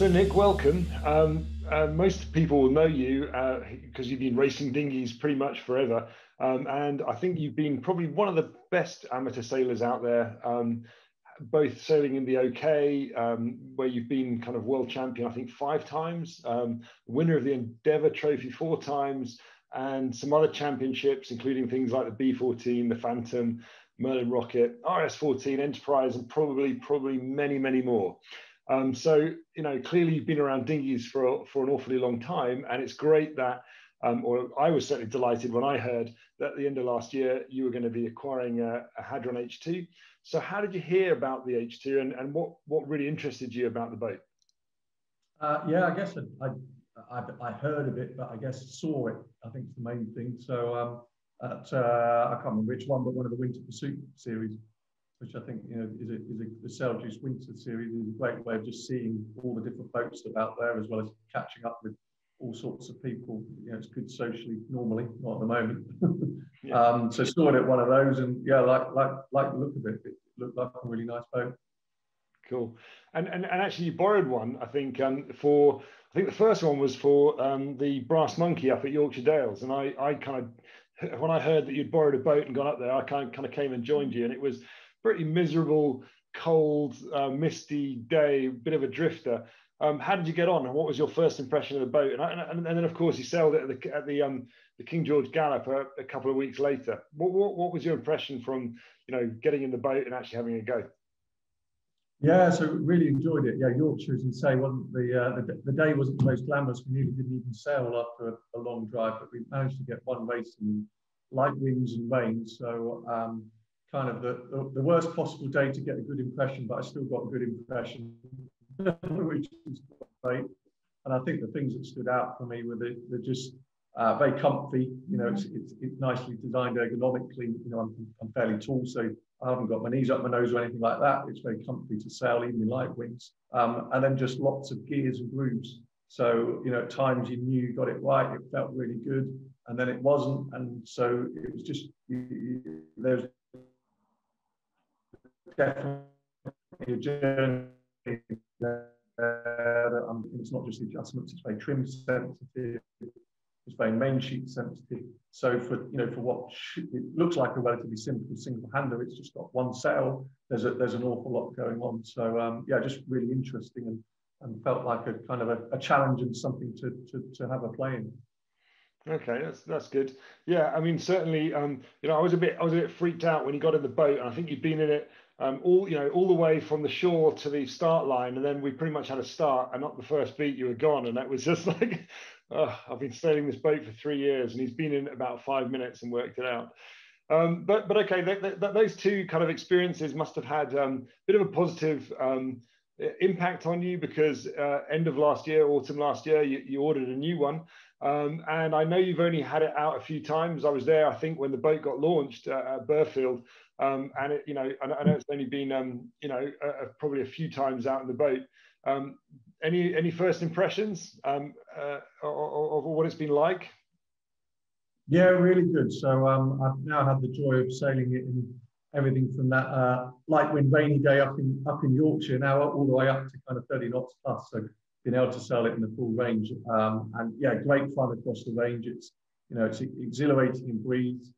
So Nick, welcome. Most people will know you because you've been racing dinghies pretty much forever. And I think you've been probably one of the best amateur sailors out there, both sailing in the OK, where you've been kind of world champion, I think 5 times, winner of the Endeavour Trophy 4 times, and some other championships, including things like the B14, the Phantom, Merlin Rocket, RS14, Enterprise, and probably many, many more. So, you know, clearly you've been around dinghies for an awfully long time, and it's great that, or I was certainly delighted when I heard that at the end of last year, you were going to be acquiring a Hadron H2. So how did you hear about the H2, and what really interested you about the boat? Yeah, I guess I heard of it, but I guess saw it, I think is the main thing. So I can't remember which one, but one of the Winter Pursuit series, which I think, you know, is the Sailjuice Winter series, is a great way of just seeing all the different boats that are out there, as well as catching up with all sorts of people. You know, it's good socially normally, not at the moment. Yeah. So saw it at one of those, and yeah, like the look of it. It looked like a really nice boat. Cool. And actually, you borrowed one, I think, for, I think the first one was for the Brass Monkey up at Yorkshire Dales, and I kind of, when I heard that you'd borrowed a boat and gone up there, I kind of came and joined you, and it was pretty miserable, cold, misty day, bit of a drifter. How did you get on, and what was your first impression of the boat? And then, of course, you sailed it at the King George Gallop a couple of weeks later. What was your impression from, you know, getting in the boat and actually having a go? Yeah, so really enjoyed it. Yeah, Yorkshire, as you say, wasn't the day wasn't the most glamorous. We nearly didn't even sail after a long drive, but we managed to get one race in light winds and rain. So kind of the worst possible day to get a good impression, but I still got a good impression, which is great. And I think the things that stood out for me were they're just very comfy. You know, it's nicely designed ergonomically. You know, I'm fairly tall, so I haven't got my knees up my nose or anything like that. It's very comfy to sail, even in light winds. And then just lots of gears and grooves. So, you know, at times you knew you got it right, it felt really good, and then it wasn't. And so it was just, there's definitely a journey there. It's not just the adjustments, it's very trim sensitive, it's very main sheet sensitive. So for, you know, for what it looks like a relatively simple single hander, it's just got one sail. There's an awful lot going on. So yeah, just really interesting, and felt like a kind of a challenge and something to have a play in. Okay, that's good. Yeah, I mean, certainly, you know, I was a bit freaked out when you got in the boat, and I think you'd been in it all the way from the shore to the start line, and then we pretty much had a start, and not the first beat you were gone, and that was just like, oh, I've been sailing this boat for 3 years, and he's been in about 5 minutes and worked it out. But okay, those two kind of experiences must have had a bit of a positive impact on you, because end of last year, autumn last year, you ordered a new one. And I know you've only had it out a few times. I was there, I think, when the boat got launched at Burfield, and it, you know, I know it's only been, you know, probably a few times out in the boat. Any first impressions of what it's been like? Yeah, really good. So I've now had the joy of sailing it in everything from that light wind rainy day up in Yorkshire, now all the way up to kind of 30 knots plus. So being able to sail it in the full range, and yeah, great fun across the range. It's, you know, it's exhilarating and breeze,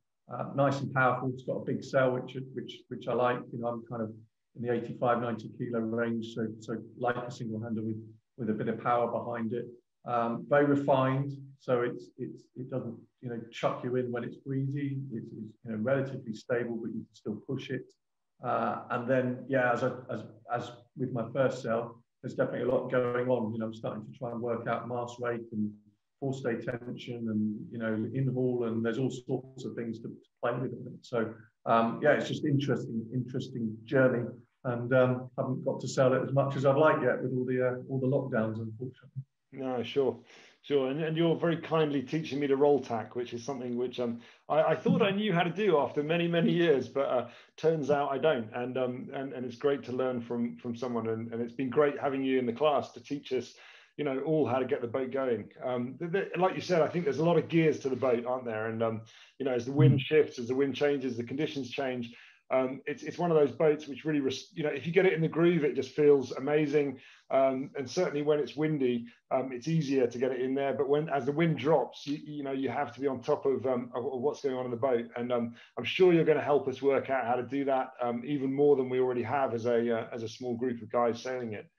nice and powerful. It's got a big sail, which I like. You know, I'm kind of in the 85-90 kilo range, so like a single hander with a bit of power behind it. Very refined, so it doesn't, you know, chuck you in when it's breezy. It's, you know, relatively stable, but you can still push it. And then yeah, as with my first sail, there's definitely a lot going on. You know, I'm starting to try and work out mast rate and forestay tension, and, you know, in haul, and there's all sorts of things to play with it. So yeah, it's just interesting journey, and haven't got to sail it as much as I'd like yet with all the lockdowns, unfortunately. No, sure. And you're very kindly teaching me to roll tack, which is something which I thought I knew how to do after many years, but turns out I don't. And it's great to learn from someone, and it's been great having you in the class to teach us, you know, all how to get the boat going. Like you said, I think there's a lot of gears to the boat, aren't there? And you know, as the wind shifts, as the wind changes, the conditions change. It's one of those boats which really, you know, if you get it in the groove, it just feels amazing. And certainly when it's windy, it's easier to get it in there. But as the wind drops, you know, you have to be on top of what's going on in the boat. And I'm sure you're going to help us work out how to do that even more than we already have as a small group of guys sailing it.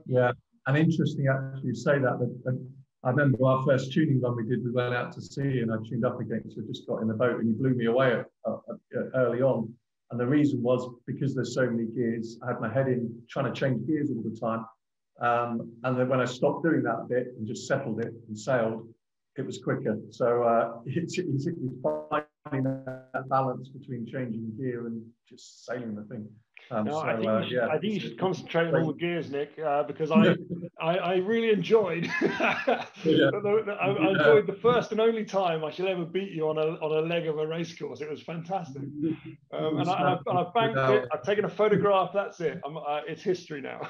Yeah, and interesting actually you say that. I remember our first tuning run we did, we went out to sea and I tuned up against you, just got in the boat and you blew me away early on. And the reason was because there's so many gears, I had my head in trying to change gears all the time. And then when I stopped doing that bit and just settled it and sailed, it was quicker. So it's finding that balance between changing gear and just sailing the thing. No, I think you should concentrate on all the gears, Nick, because I really enjoyed. I enjoyed the first and only time I shall ever beat you on a leg of a race course. It was fantastic, and I've banked it. I've taken a photograph. That's it. It's history now.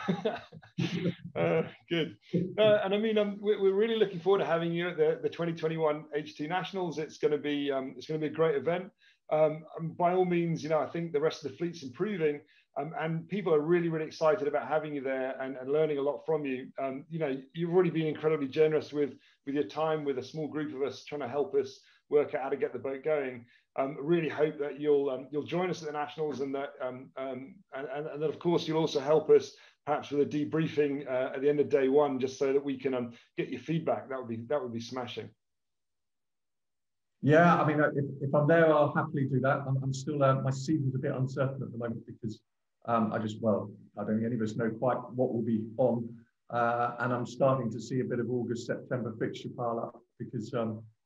Good. And I mean, we're really looking forward to having you at the 2021 H2 Nationals. It's going to be a great event. By all means, you know, I think the rest of the fleet's improving. And people are really, really excited about having you there and learning a lot from you. You know, you've already been incredibly generous with your time with a small group of us trying to help us work out how to get the boat going. Really hope that you'll join us at the Nationals and that that of course you'll also help us perhaps with a debriefing at the end of day one, just so that we can get your feedback. That would be smashing. Yeah, I mean, if I'm there, I'll happily do that. I'm still my season's a bit uncertain at the moment because I don't think any of us know quite what will be on, and I'm starting to see a bit of August, September fixture pile up because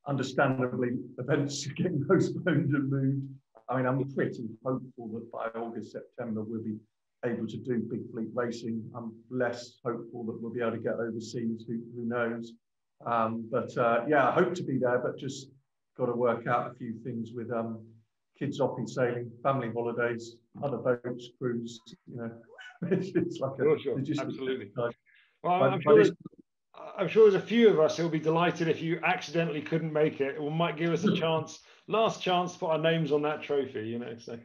understandably events are getting postponed and moved. I mean, I'm pretty hopeful that by August, September we'll be able to do big fleet racing. I'm less hopeful that we'll be able to get overseas. Who knows? Yeah, I hope to be there, but just got to work out a few things with kids off in sailing, family holidays, other boats, crews. You know, it's like absolutely. Well, I'm sure there's a few of us who'll be delighted if you accidentally couldn't make it. It might give us a chance, last chance to put our names on that trophy. You know, so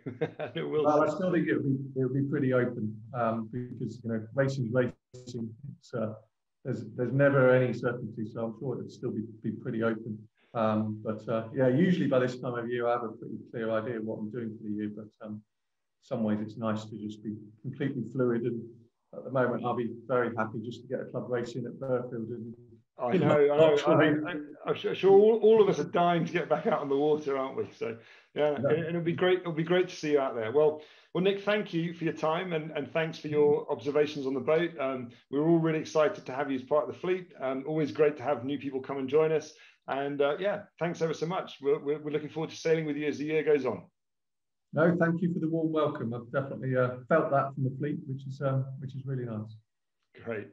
it will. Well, I still think it'll be pretty open because you know racing's racing. It's there's never any certainty, so I'm sure it'll still be pretty open. Yeah, usually by this time of year I have a pretty clear idea of what I'm doing for the year, but some ways it's nice to just be completely fluid, and at the moment I'll be very happy just to get a club race in at Burfield. And I know. I'm sure all of us are dying to get back out on the water, aren't we? So yeah, and it'll be great to see you out there. Well, Nick, thank you for your time and thanks for your observations on the boat. We're all really excited to have you as part of the fleet. Always great to have new people come and join us. And yeah, thanks ever so much. We're looking forward to sailing with you as the year goes on. No, thank you for the warm welcome. I've definitely felt that from the fleet, which is really nice. Great.